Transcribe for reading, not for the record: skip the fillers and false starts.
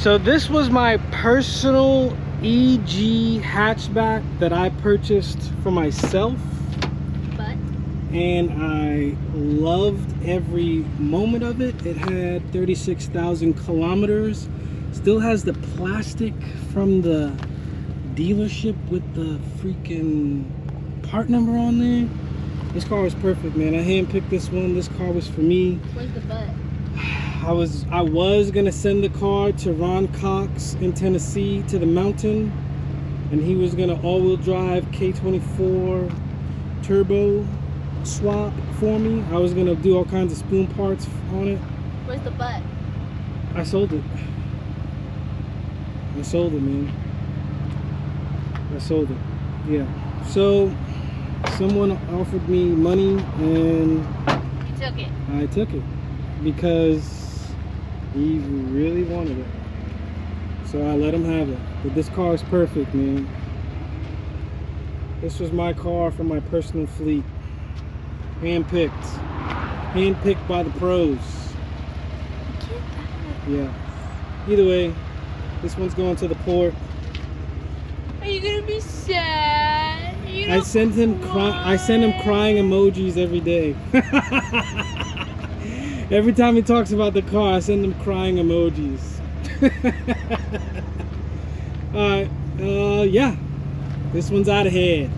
So this was my personal EG hatchback that I purchased for myself. And I loved every moment of it. It had 36,000 kilometers. Still has the plastic from the dealership with the freaking part number on there. This car was perfect, man. I handpicked this one. This car was for me. Where's the butt? I was gonna send the car to Ron Cox in Tennessee to the mountain, and he was gonna all-wheel drive K24 turbo swap for me. I was gonna do all kinds of spoon parts on it. Where's the butt? I sold it. I sold it, man. I sold it. Yeah. So someone offered me money and You took it. I took it because he really wanted it. So I let him have it. But this car is perfect, man. This was my car for my personal fleet. Handpicked by the pros. Yeah. Either way, this one's going to the port. Are you gonna be sad? I send him crying emojis every day. Every time he talks about the car, I send him crying emojis. Alright, yeah. This one's out of here.